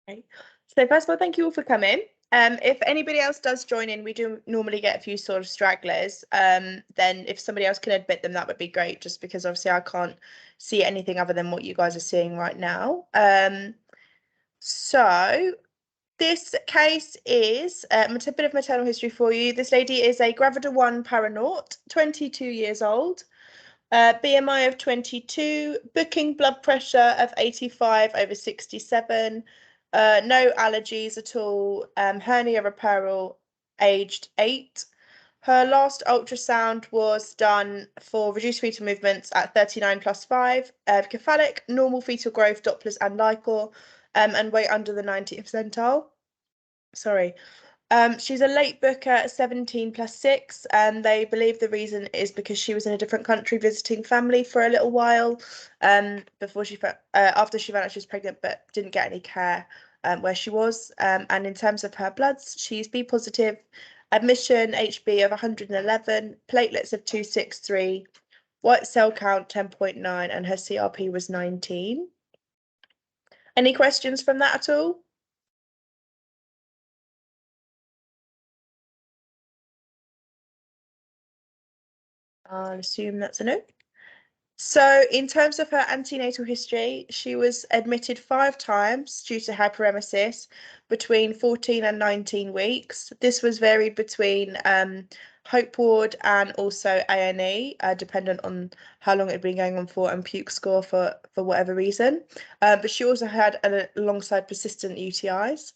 Okay. So first of all, thank you all for coming. If anybody else does join in, we do normally get a few sort of stragglers. Then if somebody else can admit them, that would be great, just because obviously I can't see anything other than what you guys are seeing right now. So this case is a bit of maternal history for you. This lady is a gravida 1 paranaut, 22 years old, BMI of 22, booking blood pressure of 85/67, no allergies at all, hernia reparal, aged 8. Her last ultrasound was done for reduced fetal movements at 39+5, cephalic, normal fetal growth, Dopplers and Lycor, and weight under the 90th percentile. Sorry. She's a late booker at 17+6, and they believe the reason is because she was in a different country visiting family for a little while before after she found out she was pregnant, but didn't get any care where she was. And in terms of her bloods, she's B positive, admission HB of 111, platelets of 263, white cell count 10.9, and her CRP was 19. Any questions from that at all? I'll assume that's a no. So in terms of her antenatal history, she was admitted 5 times due to hyperemesis between 14 and 19 weeks. This was varied between Hope Ward and also A&E, dependent on how long it had been going on for, and puke score for whatever reason. But she also had alongside persistent UTIs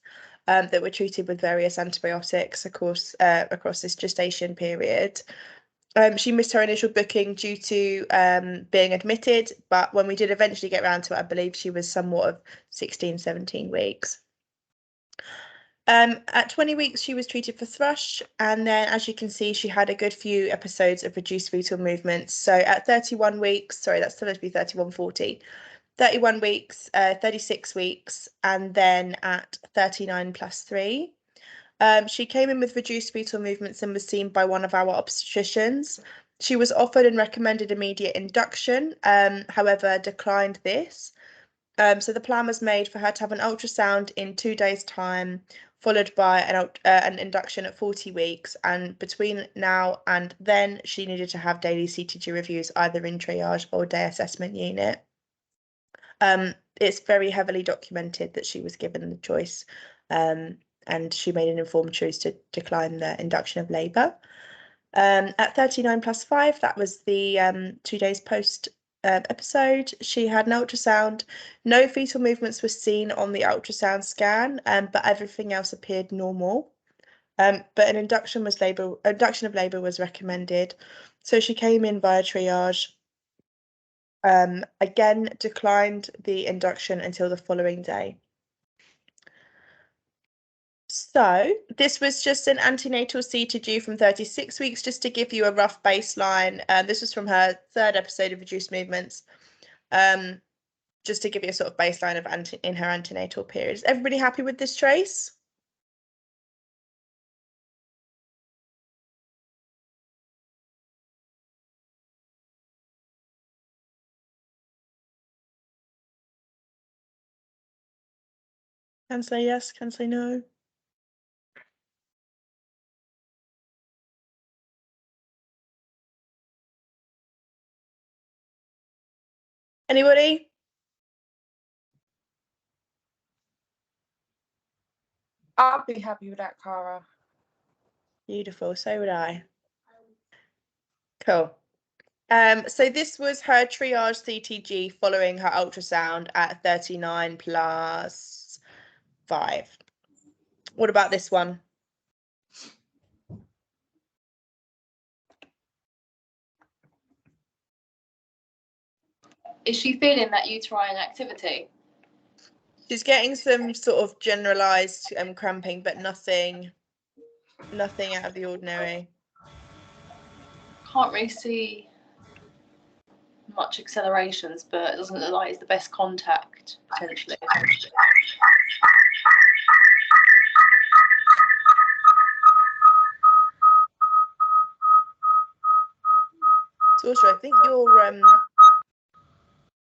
that were treated with various antibiotics, of course, across this gestation period. She missed her initial booking due to being admitted, but when we did eventually get around to it, I believe she was somewhat of 16, 17 weeks. At 20 weeks, she was treated for thrush, and then, as you can see, she had a good few episodes of reduced fetal movements. So at 31 weeks, sorry, that's supposed to be 31:40, 31 weeks, 36 weeks, and then at 39+3. She came in with reduced fetal movements and was seen by one of our obstetricians. She was offered and recommended immediate induction, however, declined this. So the plan was made for her to have an ultrasound in 2 days' time, followed by an induction at 40 weeks. And between now and then, she needed to have daily CTG reviews, either in triage or day assessment unit. It's very heavily documented that she was given the choice, and she made an informed choice to decline the induction of labour. At 39+5, that was the 2 days post episode, she had an ultrasound. No fetal movements were seen on the ultrasound scan, but everything else appeared normal. But an induction of labour was recommended. So she came in via triage. Again, declined the induction until the following day. So this was just an antenatal CTG from 36 weeks, just to give you a rough baseline. This was from her 3rd episode of reduced movements, just to give you a sort of baseline of in her antenatal period. Is everybody happy with this trace? Can say yes, can say no. Anybody? I'd be happy with that, Cara. Beautiful, so would I. Cool. So this was her triage CTG following her ultrasound at 39+5. What about this one? Is she feeling that uterine activity? She's getting some sort of generalized cramping, but nothing out of the ordinary. Can't really see much accelerations, but it doesn't look like it's the best contact, potentially. So also, I think you're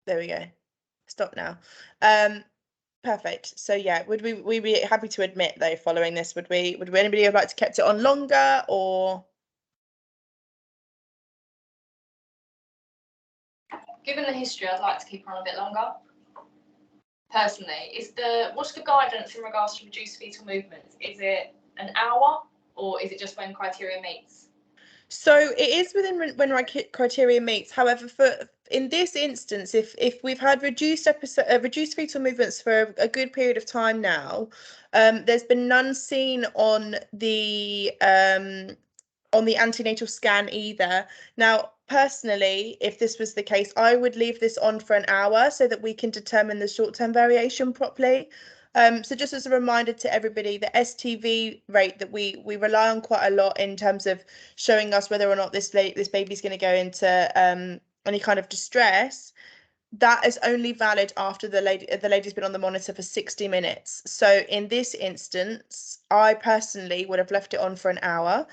there we go. Stop now. Perfect. So yeah, would we be happy to admit though, following this, would anybody have liked to kept it on longer, or? Given the history, I'd like to keep her on a bit longer. Personally, what's the guidance in regards to reduced fetal movements? Is it an hour, or is it just when criteria meets? So it is within when criteria meets. However, in this instance, if we've had reduced fetal movements for a good period of time now, there's been none seen on the antenatal scan either. Now, personally, if this was the case, I would leave this on for an hour so that we can determine the short-term variation properly. So just as a reminder to everybody, the STV rate that we rely on quite a lot in terms of showing us whether or not this baby's going to go into any kind of distress, that is only valid after the lady's been on the monitor for 60 minutes. So in this instance, I personally would have left it on for an hour,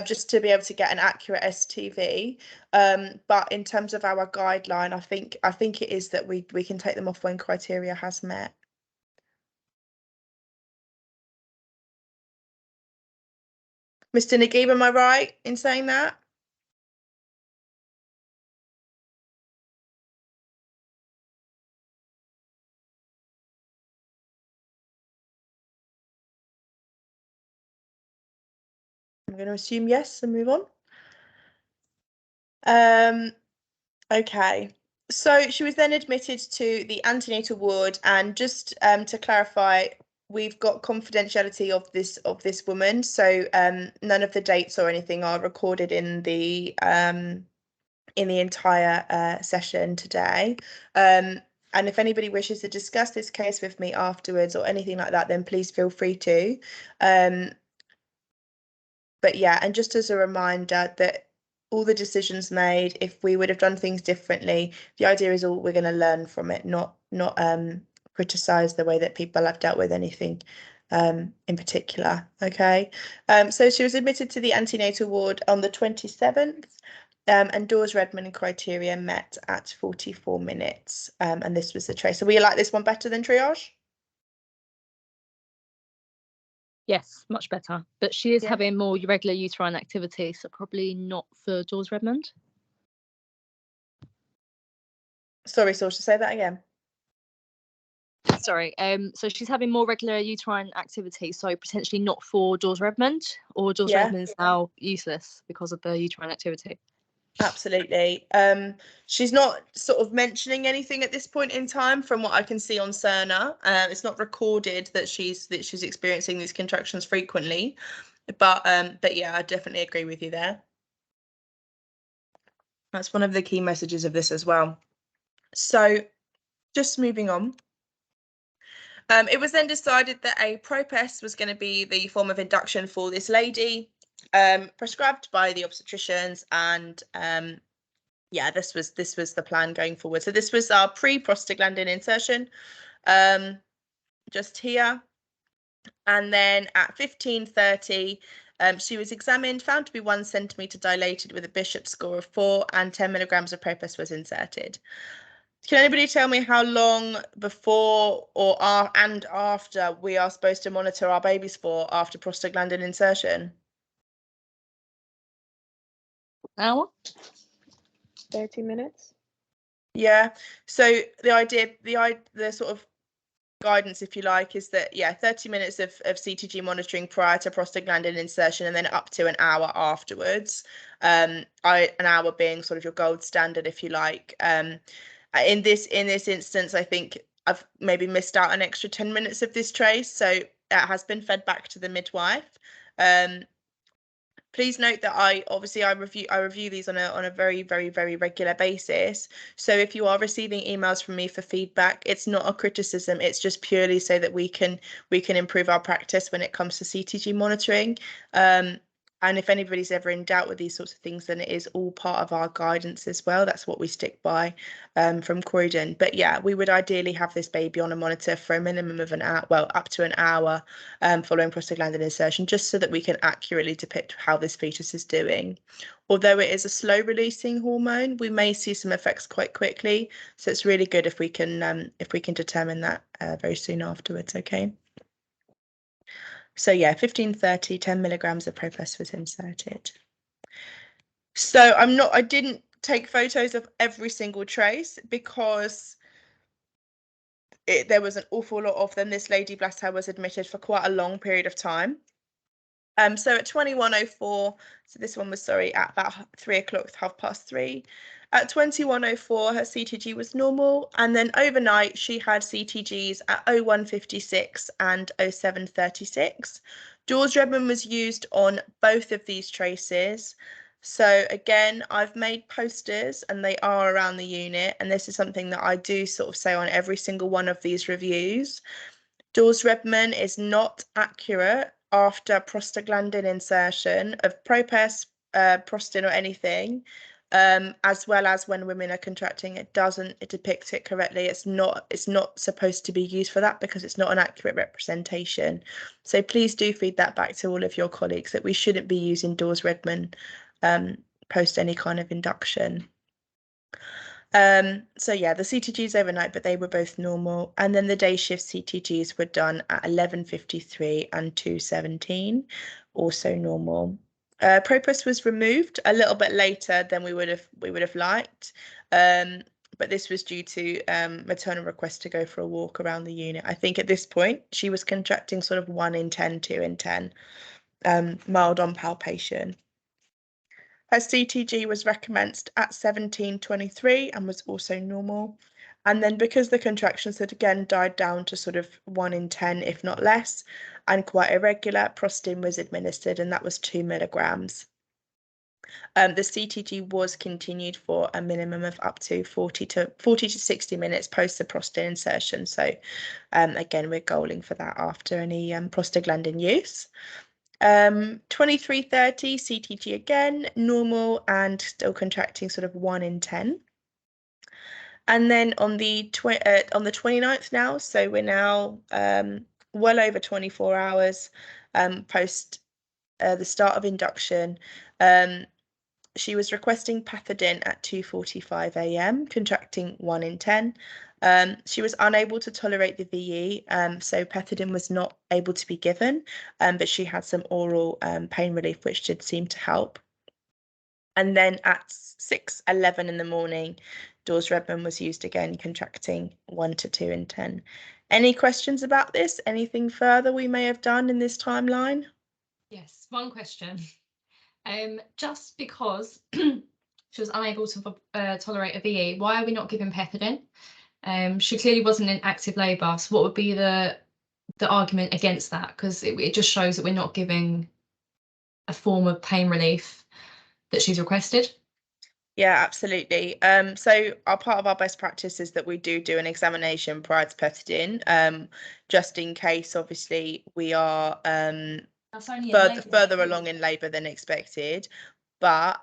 just to be able to get an accurate STV. But in terms of our guideline, I think it is that we can take them off when criteria has met. Mr. Naguib, am I right in saying that? I'm going to assume yes and move on. Okay. So she was then admitted to the antenatal ward, and just to clarify, we've got confidentiality of this woman, so none of the dates or anything are recorded in the entire session today. And if anybody wishes to discuss this case with me afterwards or anything like that, then please feel free to. But yeah, and just as a reminder that all the decisions made, if we would have done things differently, the idea is all we're going to learn from it, not criticize the way that people have dealt with anything in particular. Okay. So she was admitted to the antenatal ward on the 27th. And Dawes Redmond criteria met at 44 minutes. And this was the trace. So we like this one better than triage? Yes, much better. But she is Yeah. having more irregular uterine activity, so probably not for Dawes Redmond. Sorry, Saoirse, say that again. Sorry. So she's having more regular uterine activity, so potentially not for Dawes Redmond, or Dawes Redmond's now useless because of the uterine activity. Absolutely. She's not sort of mentioning anything at this point in time from what I can see on Cerner. It's not recorded that she's experiencing these contractions frequently. But yeah, I definitely agree with you there. That's one of the key messages of this as well. So just moving on. It was then decided that a PROPES was going to be the form of induction for this lady, prescribed by the obstetricians, and yeah, this was the plan going forward. So this was our pre-prostaglandin insertion, just here. And then at 15:30, she was examined, found to be 1 centimetre dilated with a Bishop score of 4, and 10 milligrams of PROPES was inserted. Can anybody tell me how long before and after we are supposed to monitor our babies for after prostaglandin insertion? Hour? 30 minutes. Yeah. So the sort of guidance, if you like, is that 30 minutes of CTG monitoring prior to prostaglandin insertion, and then up to an hour afterwards. An hour being sort of your gold standard, if you like. In this instance, I think I've maybe missed out an extra 10 minutes of this trace, so it has been fed back to the midwife. Please note that I review these on a very, very, very regular basis. So if you are receiving emails from me for feedback, it's not a criticism. It's just purely so that we can improve our practice when it comes to CTG monitoring. And if anybody's ever in doubt with these sorts of things, then it is all part of our guidance as well. That's what we stick by from Croydon. But yeah, we would ideally have this baby on a monitor for a minimum of an hour, well, up to an hour following prostaglandin insertion, just so that we can accurately depict how this fetus is doing. Although it is a slow releasing hormone, we may see some effects quite quickly. So it's really good if we can determine that very soon afterwards. Okay. So yeah, 1530, 10 milligrams of Propest was inserted. So I didn't take photos of every single trace because there was an awful lot of them. This lady, bless her, was admitted for quite a long period of time. So at 21:04, so this one was, sorry, at about 3 o'clock, 3:30. At 21:04, her CTG was normal, and then overnight she had CTGs at 01:56 and 07:36. Dawes-Redman was used on both of these traces. So again, I've made posters and they are around the unit, and this is something that I do sort of say on every single one of these reviews. Dawes-Redman is not accurate after prostaglandin insertion of Propest, Prostin or anything, as well as when women are contracting. It depicts it correctly. It's not supposed to be used for that because it's not an accurate representation. So please do feed that back to all of your colleagues that we shouldn't be using Dawes-Redman post any kind of induction. So yeah, the CTGs overnight, but they were both normal. And then the day shift CTGs were done at 11:53 and 2:17, also normal. Propus was removed a little bit later than we would have liked. But this was due to maternal request to go for a walk around the unit. I think at this point she was contracting sort of 1 in 10, 2 in 10, mild on palpation. Her CTG was recommenced at 17:23 and was also normal. And then because the contractions had again died down to sort of 1 in 10, if not less, and quite irregular, Prostin was administered, and that was 2 milligrams. The CTG was continued for a minimum of up to 40 to 60 minutes post the Prostin insertion. So again, we're goaling for that after any prostaglandin use. 23:30 CTG again, normal and still contracting sort of 1 in 10. And then on the 29th now, so we're now well over 24 hours post the start of induction. She was requesting pethidine at 2:45 a.m., contracting 1 in 10. She was unable to tolerate the VE, so pethidine was not able to be given, but she had some oral pain relief, which did seem to help. And then at 6:11 in the morning, Dawes-Redman was used again, contracting 1 to 2 in 10. Any questions about this? Anything further we may have done in this timeline? Yes, one question. Just because she was unable to tolerate a VE, why are we not giving pethidine? She clearly wasn't in active labour, so what would be the argument against that? Because it just shows that we're not giving a form of pain relief that she's requested. Yeah, absolutely. So part of our best practice is that we do an examination prior to pethidine, just in case, obviously, we are further along in labour than expected. But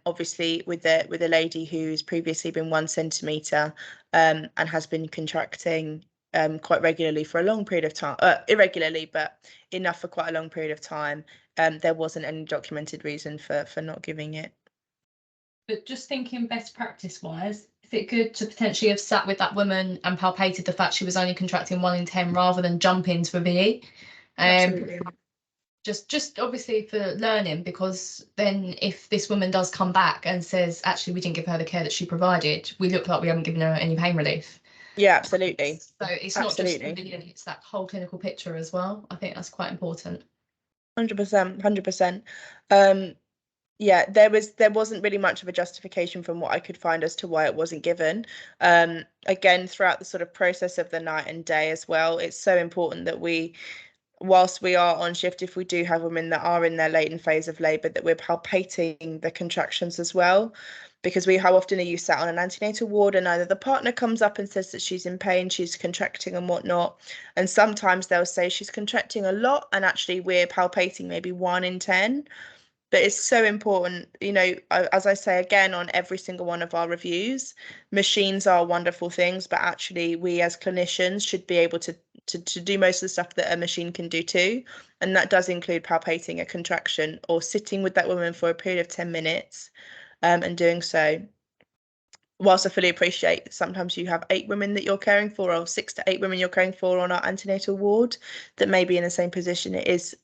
obviously, with a lady who's previously been 1 centimetre and has been contracting quite regularly for a long period of time, irregularly, but enough for quite a long period of time, there wasn't any documented reason for not giving it. But just thinking best practice wise, is it good to potentially have sat with that woman and palpated the fact she was only contracting 1 in 10 rather than jump into a VE? Absolutely. Just obviously for learning, because then if this woman does come back and says, actually, we didn't give her the care that she provided, we look like we haven't given her any pain relief. Yeah, absolutely. So it's not just convenient, it's that whole clinical picture as well. I think that's quite important. 100%. Yeah, there wasn't really much of a justification from what I could find as to why it wasn't given. Again, throughout the sort of process of the night and day as well, it's so important that we whilst we are on shift, if we do have women that are in their latent phase of labour, that we're palpating the contractions as well. Because how often are you sat on an antenatal ward and either the partner comes up and says that she's in pain, she's contracting and whatnot. And sometimes they'll say she's contracting a lot, and actually we're palpating maybe 1 in 10. But it's so important, you know, as I say again on every single one of our reviews, machines are wonderful things, but actually we as clinicians should be able to do most of the stuff that a machine can do too. And that does include palpating a contraction or sitting with that woman for a period of 10 minutes and doing so. Whilst I fully appreciate sometimes you have 8 women that you're caring for, or 6 to 8 women you're caring for on our antenatal ward that may be in the same position, it is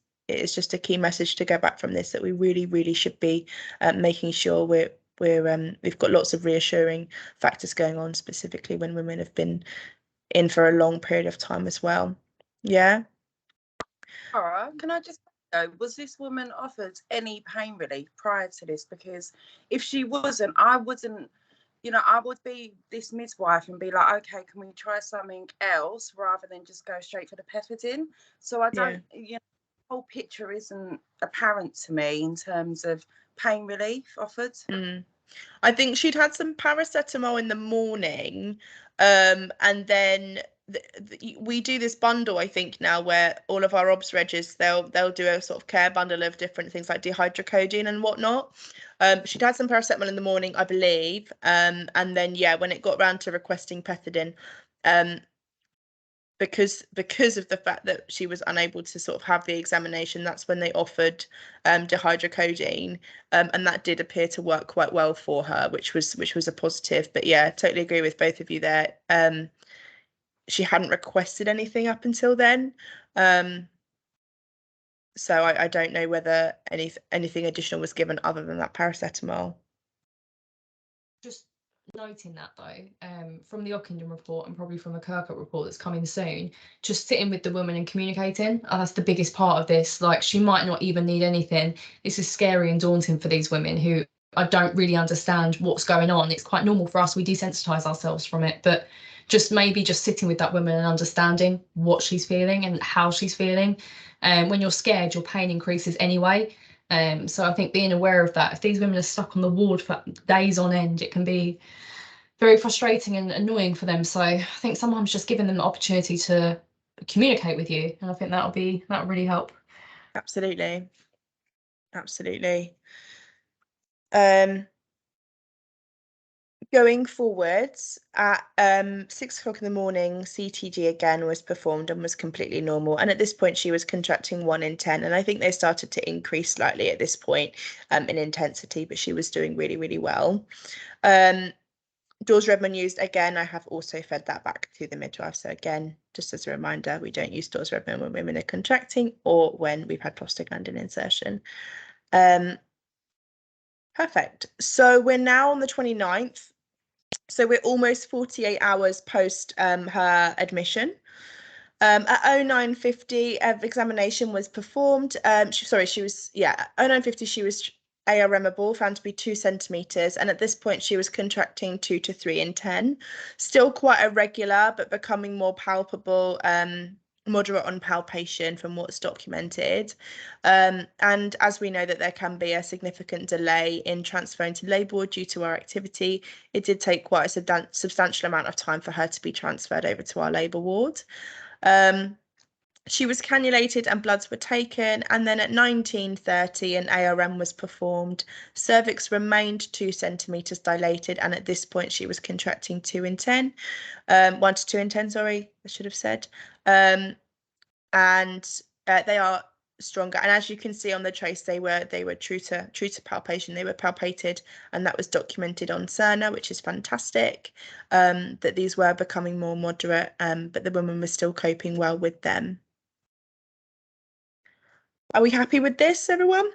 just a key message to go back from this, that we really should be making sure we've got lots of reassuring factors going on, specifically when women have been in for a long period of time as well. Yeah. Cara, can I just go, was this woman offered any pain relief prior to this? Because if she wasn't, I wouldn't, you know, I would be this midwife and be like, okay, can we try something else rather than just go straight for the pethidine? So I don't, you know, the whole picture isn't apparent to me in terms of pain relief offered. I think she'd had some paracetamol in the morning, and then we do this bundle, I think now, where all of our obs regs, they'll do a sort of care bundle of different things like dihydrocodeine and whatnot. She'd had some paracetamol in the morning, I believe, and then when it got round to requesting pethidine, because of the fact that she was unable to sort of have the examination, that's when they offered dihydrocodeine, and that did appear to work quite well for her, which was a positive. But yeah, totally agree with both of you there. She hadn't requested anything up until then, so I don't know whether anything additional was given other than that paracetamol. Just noting that though, from the Ockenden report and probably from the Kirkuk report that's coming soon, just sitting with the woman and communicating, that's the biggest part of this. Like, she might not even need anything. This is scary and daunting for these women who I don't really understand what's going on. It's quite normal for us, we desensitize ourselves from it, but just sitting with that woman and understanding what she's feeling and how she's feeling. When you're scared, your pain increases anyway. So I think being aware of that, if these women are stuck on the ward for days on end, it can be very frustrating and annoying for them. So I think sometimes just giving them the opportunity to communicate with you, and I think that'll really help. Absolutely. Going forwards, at 6 o'clock in the morning, CTG again was performed and was completely normal. And at this point, she was contracting 1 in 10. And I think they started to increase slightly at this point in intensity, but she was doing really well. Dawes Redmond used, again, I have also fed that back to the midwife. So again, just as a reminder, we don't use Dawes Redmond when women are contracting or when we've had prostaglandin insertion. Perfect. So we're now on the 29th. So we're almost 48 hours post her admission. At 09:50, examination was performed. She was 09:50. She was ARMable, found to be 2 centimeters, and at this point she was contracting 2 to 3 in 10. Still quite irregular, but becoming more palpable. Moderate on palpation from what's documented, and as we know that there can be a significant delay in transferring to labour ward due to our activity, it did take quite a substantial amount of time for her to be transferred over to our labour ward. She was cannulated and bloods were taken, and then at 19:30 an ARM was performed. Cervix remained 2 centimeters dilated, and at this point she was contracting 1 to 2 in 10, sorry, I should have said. And they are stronger, and as you can see on the trace, they were true to palpation. They were palpated, and that was documented on Cerner, which is fantastic, that these were becoming more moderate, but the woman was still coping well with them. Are we happy with this, everyone?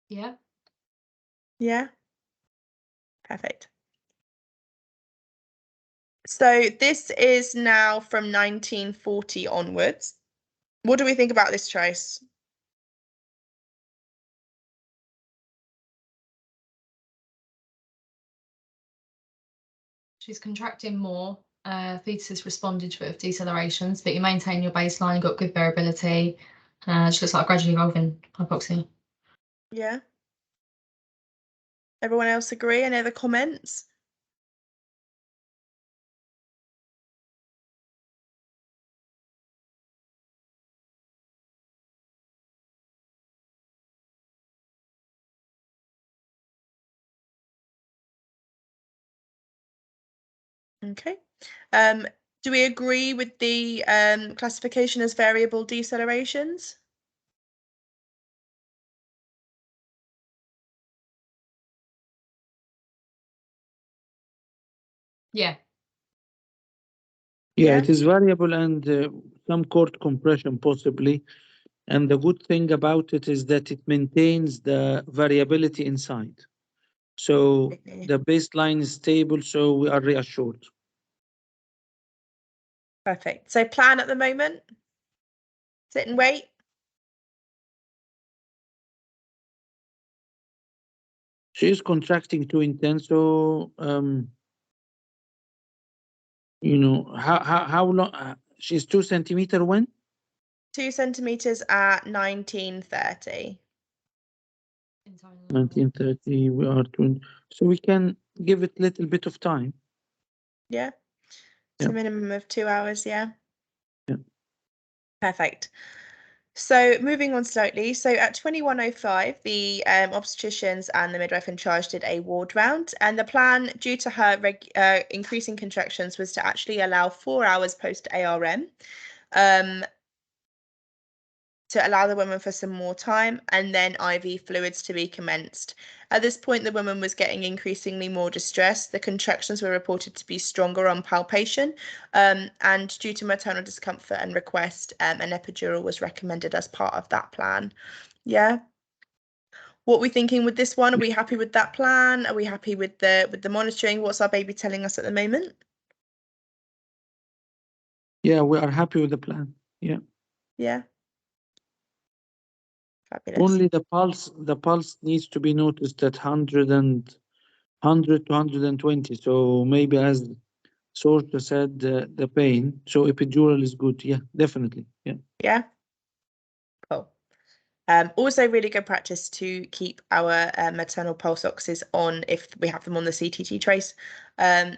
Yeah. Perfect. So this is now from 1940 onwards. What do we think about this trace? she's contracting more. Fetuses responded to it with decelerations, but you maintain your baseline, you've got good variability. She looks like a gradually evolving hypoxia. Yeah. Everyone else agree? Any other comments? Okay. Do we agree with the classification as variable decelerations? Yeah. Yeah, Yeah. it is variable and some cord compression possibly. And the good thing about it is that it maintains the variability inside. So Okay. the baseline is stable, so we are reassured. Perfect. So plan at the moment? Sit and wait? She is contracting too intense, so you know, how long she's 2 centimeter when? 2 centimeters at 1930. 1930, we are 20, so we can give it a little bit of time. Yeah. It's a Yeah. minimum of 2 hours, yeah. Yeah. Perfect. So moving on slightly, so at 21:05, the obstetricians and the midwife in charge did a ward round, and the plan, due to her increasing contractions, was to actually allow 4 hours post ARM, to allow the woman for some more time, and then IV fluids to be commenced. At this point, the woman was getting increasingly more distressed. The contractions were reported to be stronger on palpation, and due to maternal discomfort and request, an epidural was recommended as part of that plan. Yeah. What are we thinking with this one? Are we happy with that plan? Are we happy with the monitoring? What's our baby telling us at the moment? Yeah, we are happy with the plan. Yeah. Yeah. Fabulous. Only the pulse needs to be noticed at 100 to 120. So maybe as Sorcha said, the pain. So epidural is good. Yeah, definitely. Yeah. Yeah. Cool. Also really good practice to keep our maternal pulse oxes on if we have them on the CTG trace,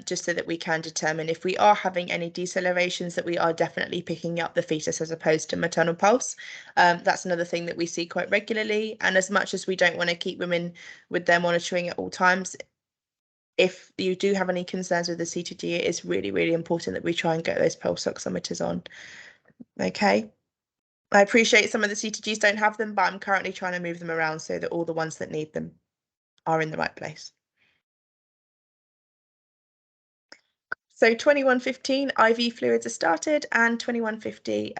just so that we can determine if we are having any decelerations, that we are definitely picking up the fetus as opposed to maternal pulse. That's another thing that we see quite regularly. And as much as we don't want to keep women with their monitoring at all times, if you do have any concerns with the CTG, it is really, really important that we try and get those pulse oximeters on. Okay. I appreciate some of the CTGs don't have them, but I'm currently trying to move them around so that all the ones that need them are in the right place. So 21:15, IV fluids are started, and 21:50,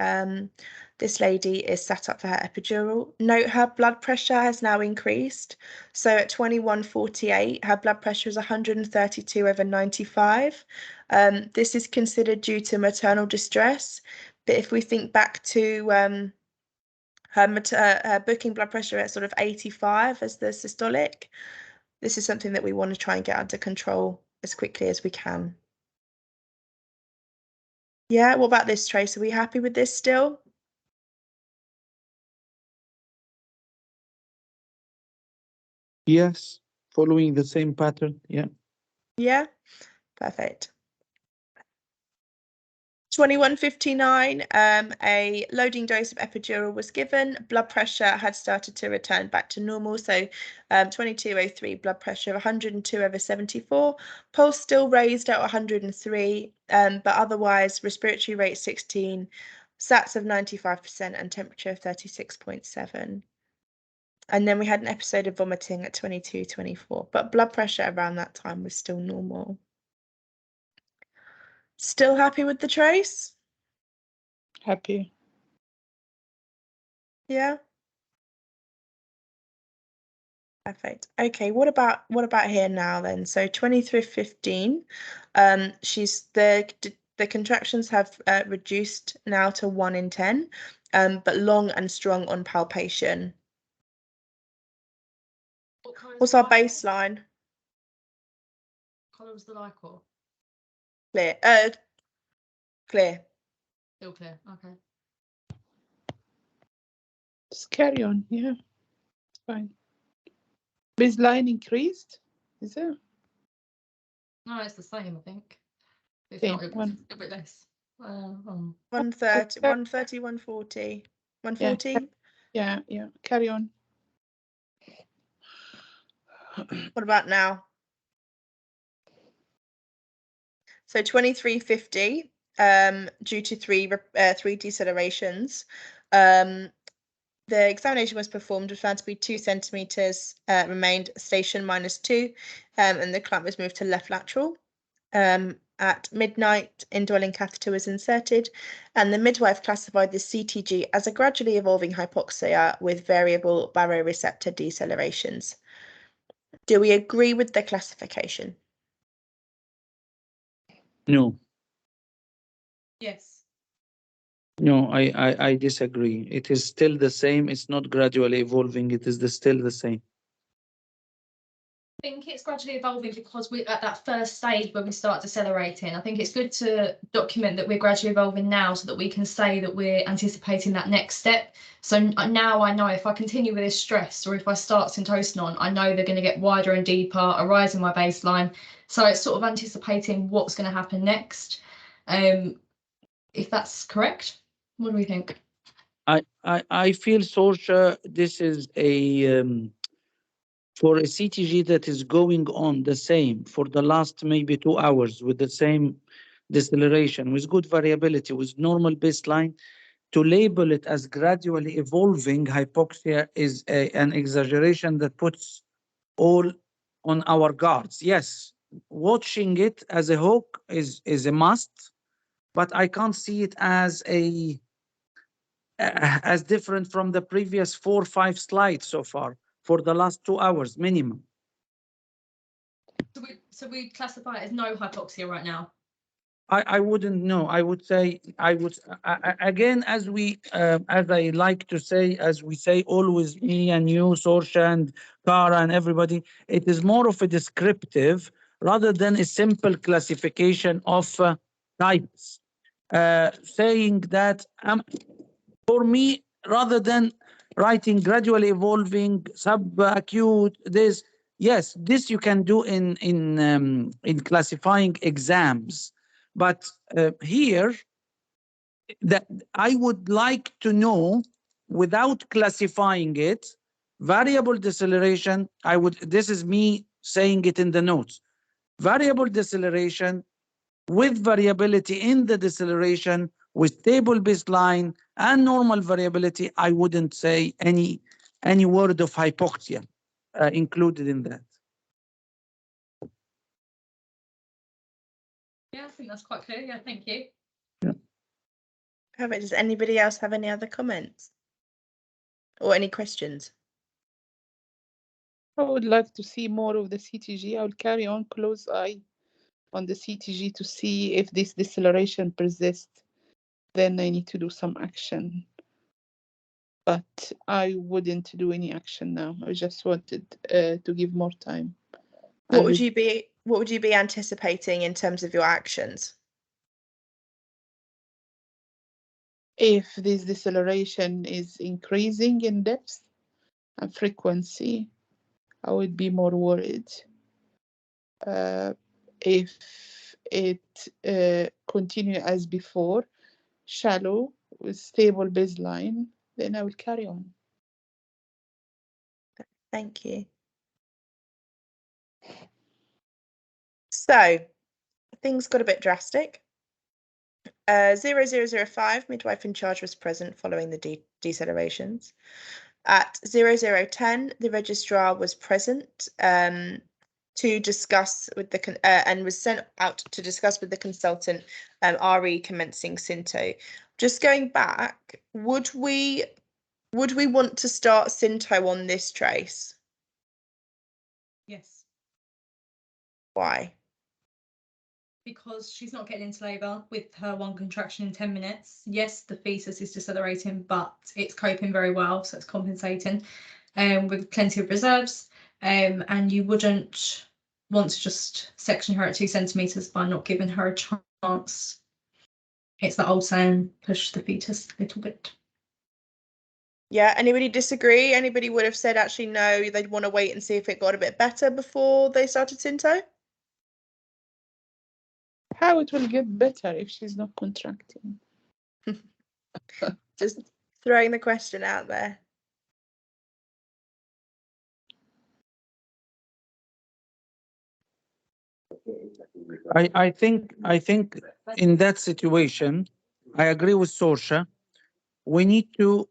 this lady is sat up for her epidural. Note her blood pressure has now increased. So at 21:48, her blood pressure is 132/95. This is considered due to maternal distress. But if we think back to her booking blood pressure at sort of 85 as the systolic, this is something that we want to try and get under control as quickly as we can. Yeah, what about this, Trace? Are we happy with this still? Yes, following the same pattern. Yeah. Yeah, perfect. 21:59, a loading dose of epidural was given. Blood pressure had started to return back to normal. So 22:03, blood pressure of 102/74. Pulse still raised at 103, but otherwise respiratory rate 16, SATs of 95%, and temperature of 36.7. And then we had an episode of vomiting at 22:24, but blood pressure around that time was still normal. Still happy with the trace? Happy. Yeah. Perfect. Okay, what about here now then? So 23:15, she's the contractions have reduced now to 1 in 10, but long and strong on palpation. What's our baseline? Colour was the Lycor. Clear. Clear. Still clear. Okay. Just carry on. Yeah, it's fine. Baseline increased. Is it? No, it's the same, I think. If Same not, a one. bit less. 130, 130, 140, 140. Yeah. Carry on. What about now? So 2350, due to three decelerations. The examination was performed, found to be 2 centimeters, remained station -2, and the clamp was moved to left lateral. At midnight, indwelling catheter was inserted, and the midwife classified the CTG as a gradually evolving hypoxia with variable baroreceptor decelerations. Do we agree with the classification? No, Yes. no, I disagree. It is still the same. It's not gradually evolving. It is still the same. I think it's gradually evolving because we're at that first stage where we start decelerating. I think it's good to document that we're gradually evolving now so that we can say that we're anticipating that next step. So now I know if I continue with this stress or if I start syntocinon, I know they're going to get wider and deeper, a rise in my baseline. So it's sort of anticipating what's going to happen next. If that's correct, what do we think? I feel, Sorcha, this is a for a CTG that is going on the same for the last maybe 2 hours with the same deceleration, with good variability, with normal baseline, to label it as gradually evolving hypoxia is an exaggeration that puts all on our guards. Yes, watching it as a hawk is a must, but I can't see it as as different from the previous 4 or 5 slides so far for the last 2 hours minimum. So we classify it as no hypoxia right now. I wouldn't know. I would say again, as I like to say, as we say always, me and you, Sorcha and Kara and everybody, it is more of a descriptive rather than a simple classification of types. Saying that for me, rather than writing gradually evolving, subacute, this, yes, this you can do in classifying exams. But here, that I would like to know, without classifying it, variable deceleration. This is me saying it in the notes. Variable deceleration with variability in the deceleration, with stable baseline and normal variability. I wouldn't say any word of hypoxia included in that. Yeah, I think that's quite clear. Yeah, thank you. Perfect. Does anybody else have any other comments or any questions? I would like to see more of the CTG. I will carry on close eye on the CTG to see if this deceleration persists. Then I need to do some action. But I wouldn't do any action now. I just wanted to give more time. What would you be anticipating in terms of your actions? If this deceleration is increasing in depth and frequency, I would be more worried. If it continue as before, shallow with stable baseline, then I will carry on. Thank you. So things got a bit drastic. 0005, midwife in charge was present following the decelerations. At 0010, the registrar was present to discuss with the and was sent out to discuss with the consultant RE commencing Synto. Just going back, would we want to start Synto on this trace? Yes. Why? Because she's not getting into labour with her 1 contraction in 10 minutes. Yes, the fetus is decelerating, but it's coping very well, so it's compensating with plenty of reserves. And you wouldn't want to just section her at 2 centimeters by not giving her a chance. It's the old saying, push the fetus a little bit. Yeah, anybody disagree? Anybody would have said actually no, they'd want to wait and see if it got a bit better before they started Synto? How it will get better if she's not contracting? Just throwing the question out there. I think in that situation, I agree with Sorsha. We need to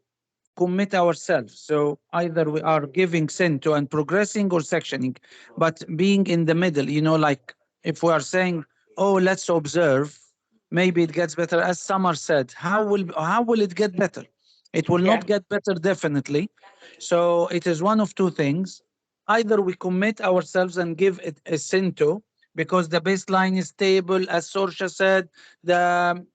commit ourselves. So either we are giving Synto and progressing or sectioning, but being in the middle, you know, like if we are saying, oh, let's observe, maybe it gets better. As Summer said, how will it get better? It will not get better, definitely. So it is one of two things. Either we commit ourselves and give it a Synto because the baseline is stable, as Sorsha said, the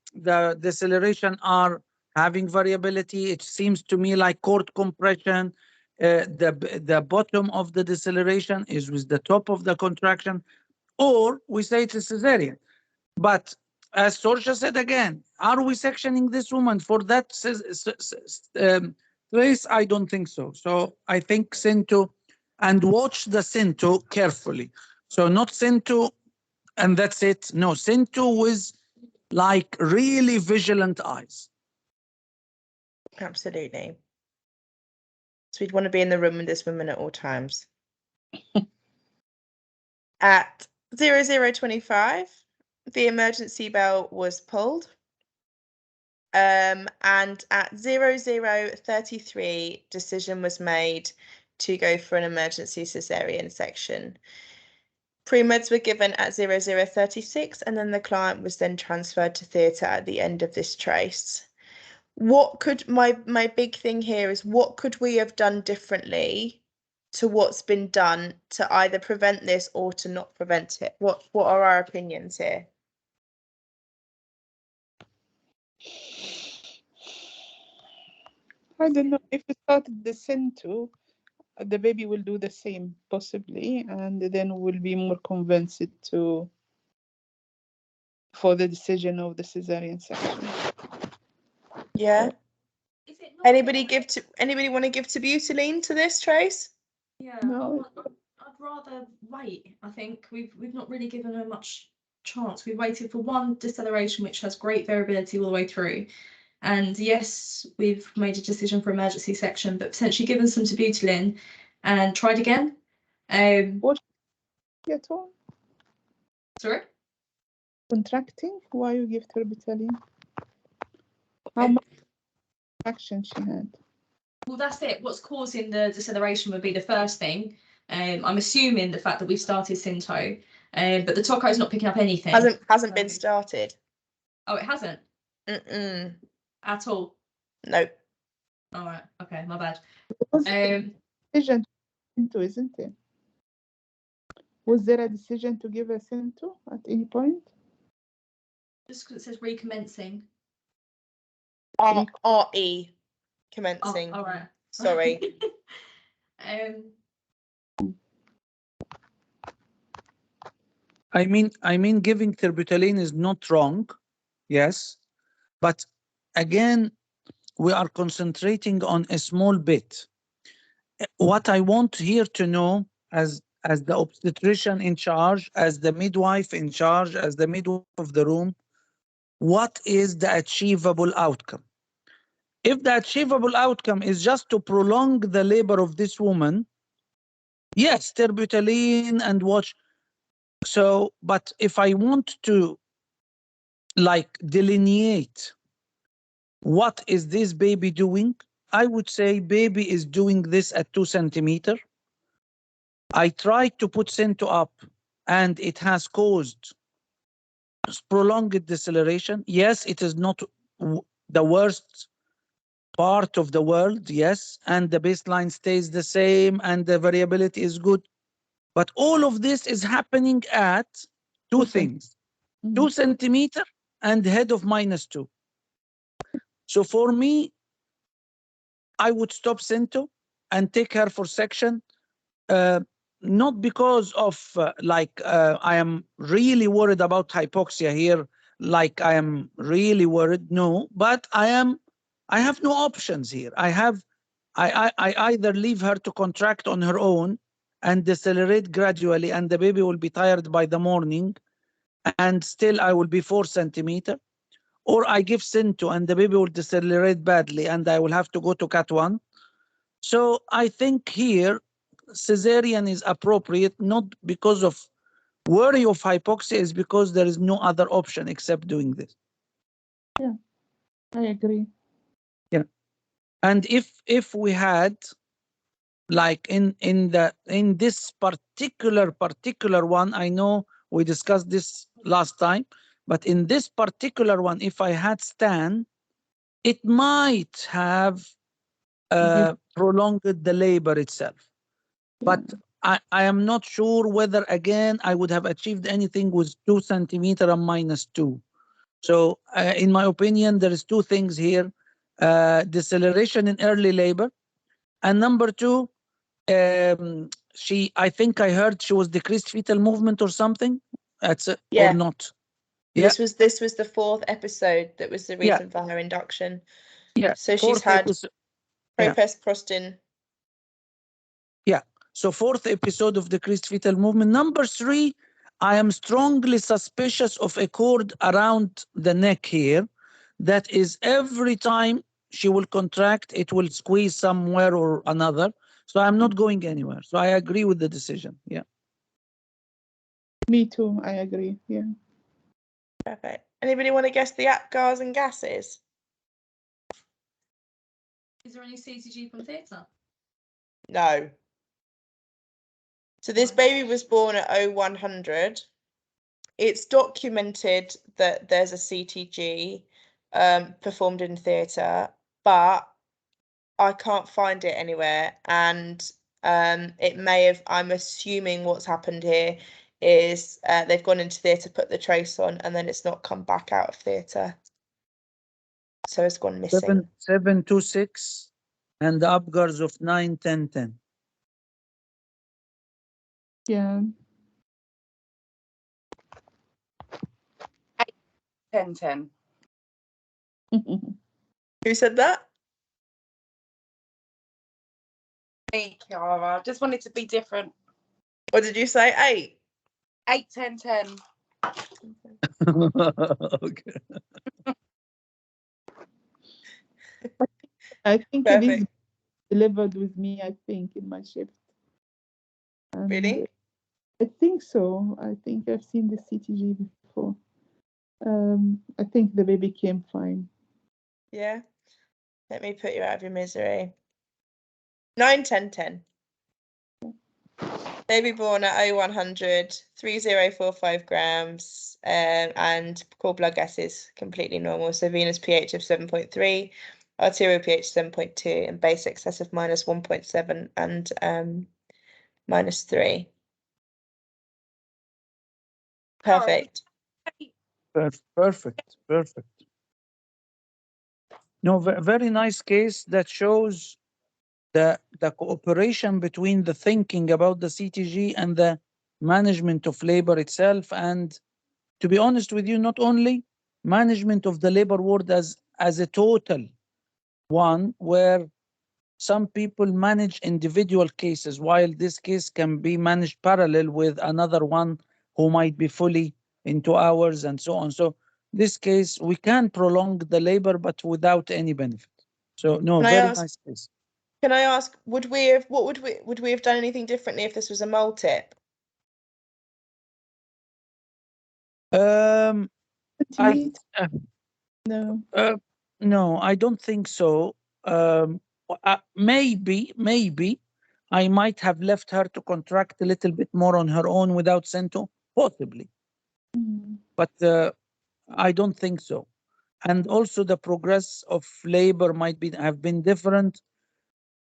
deceleration are having variability. It seems to me like cord compression. The bottom of the deceleration is with the top of the contraction, or we say it's a cesarean. But as Sorsha said again, are we sectioning this woman for that race? I don't think so. So I think Synto, and watch the Synto carefully. So not Synto and that's it. No, Synto with like really vigilant eyes. Absolutely. So we'd want to be in the room with this woman at all times. At 0025, the emergency bell was pulled. And at 0033, decision was made to go for an emergency cesarean section. Pre-meds were given at 0036, and then the client was then transferred to theatre at the end of this trace. What could my big thing here is, what could we have done differently to what's been done to either prevent this or to not prevent it? What are our opinions here? I don't know. If we started the Synto, the baby will do the same, possibly, and then we'll be more convinced for the decision of the cesarean section. Yeah. Is it not Anybody want to give to butylene to this, Trace? Yeah, No. I'd rather wait. I think we've not really given her much chance. We've waited for one deceleration, which has great variability all the way through. And yes, we've made a decision for emergency section, but potentially given some terbutaline and tried again. What at all? Sorry? Contracting? Why you give terbutaline? How much action she had? Well, that's it. What's causing the deceleration would be the first thing. I'm assuming the fact that we've started Synto, but the Toco's not picking up anything. Hasn't been started. Oh, it hasn't? At all? No. All right. Okay, my bad. Decision Synto, isn't it? Was there a decision to give a Synto at any point? Just because it says recommencing. RE commencing. Oh, all right. Sorry. I mean, giving terbutaline is not wrong, yes, but again, we are concentrating on a small bit. What I want here to know, as the obstetrician in charge, as the midwife in charge, as the midwife of the room, what is the achievable outcome? If the achievable outcome is just to prolong the labor of this woman, yes, terbutaline and watch. So, but if I want to like delineate what is this baby doing, I would say baby is doing this at 2 centimeters. I tried to put Synto up and it has caused prolonged deceleration. Yes, it is not the worst part of the world, yes, and the baseline stays the same and the variability is good. But all of this is happening at two things, 2 centimeters and head of -2. So for me, I would stop Synto and take her for section. not because of I am really worried about hypoxia here, like I am really worried. No, but I have no options here. I either leave her to contract on her own and decelerate gradually, and the baby will be tired by the morning, and still I will be 4 centimeter, or I give Cinto and the baby will decelerate badly, and I will have to go to Cat 1. So I think here cesarean is appropriate, not because of worry of hypoxia, is because there is no other option except doing this. Yeah, I agree. Yeah. And if we had, like in this particular one, I know we discussed this last time, but in this particular one, if I had Stan, it might have prolonged the labor itself. But I am not sure whether, again, I would have achieved anything with 2 centimeter and -2. So in my opinion, there is two things here: deceleration in early labor, and number two, I think I heard she was decreased fetal movement or something. That's it, or Yeah. not? Yeah. This was the 4th episode that was the reason for her induction. Yeah. So she's Fourth had episode. Yeah. prostin. Yeah. So 4th episode of decreased fetal movement. Number 3, I am strongly suspicious of a cord around the neck here. That is, every time she will contract, it will squeeze somewhere or another. So I'm not going anywhere. So I agree with the decision. Yeah. Me too. I agree. Yeah. Perfect. Anybody want to guess the APGARs and gases? Is there any CTG from theatre? No. So this baby was born at 0100. It's documented that there's a CTG performed in theatre, but I can't find it anywhere. And it may have, I'm assuming what's happened here is they've gone into theatre, put the trace on, and then it's not come back out of theatre. So it's gone missing. 726 and the APGARs of 9, 10, 10. Yeah. 10, 10. Who said that? Me, Kiara. Just wanted to be different. What did you say? 8? 8, 10, 10. Okay. I think it is Perfect. delivered with me, I think, in my shift. And Really? I think so. I think I've seen the CTG before. I think the baby came fine. Yeah. Let me put you out of your misery. 9, 10, 10. Baby born at 0100, 3045 grams, and core blood gas is completely normal. So venous pH of 7.3, arterial pH 7.2, and base excess of -1.7 and -3. Perfect. Perfect. No, very nice case that shows the cooperation between the thinking about the CTG and the management of labor itself. And to be honest with you, not only management of the labor ward as a total one, where some people manage individual cases, while this case can be managed parallel with another one who might be fully into hours and so on. So this case, we can prolong the labor, but without any benefit. So no, very nice case. Can I ask, would we have done anything differently if this was a multip? No, I don't think so. Maybe I might have left her to contract a little bit more on her own without Cento, possibly. But I don't think so. And also the progress of labor might have been different.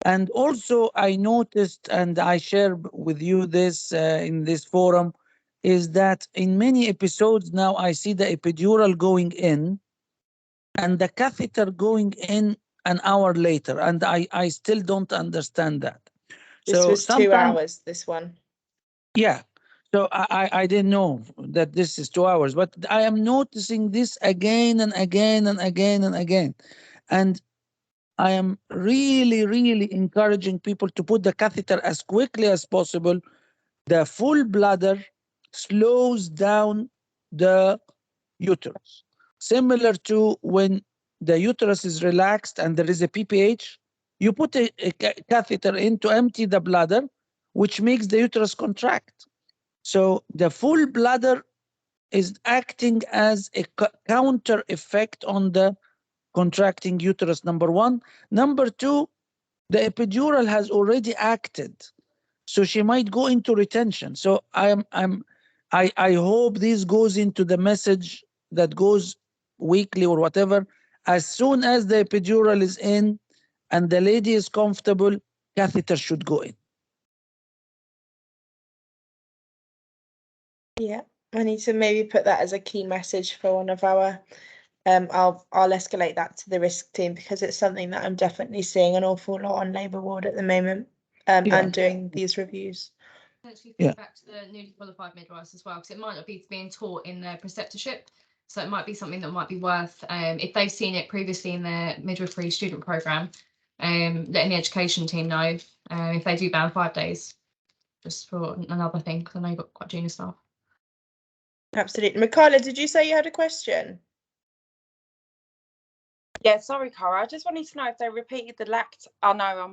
And also I noticed, and I share with you this in this forum, is that in many episodes now I see the epidural going in and the catheter going in an hour later, and I still don't understand that. This was 2 hours, this one. Yeah. So I didn't know that this is 2 hours, but I am noticing this again and again and again and again. And I am really, really encouraging people to put the catheter as quickly as possible. The full bladder slows down the uterus. Similar to when the uterus is relaxed and there is a PPH, you put a catheter in to empty the bladder, which makes the uterus contract. So the full bladder is acting as a counter effect on the contracting uterus, number one. Number two, the epidural has already acted. So she might go into retention. So I hope this goes into the message that goes weekly or whatever. As soon as the epidural is in and the lady is comfortable, catheter should go in. Yeah, I need to maybe put that as a key message for one of our. I'll escalate that to the risk team because it's something that I'm definitely seeing an awful lot on labour ward at the moment. Yeah. And doing these reviews. Potentially Yeah. feed back to the newly qualified midwives as well, because it might not be being taught in their preceptorship. So it might be something that might be worth, if they've seen it previously in their midwifery student programme, letting the education team know if they do band 5 days, just for another thing, because I know you've got quite junior staff. Absolutely. Michaela, did you say you had a question? Yeah, sorry, Cara. I just wanted to know if they repeated the lact. I know I'm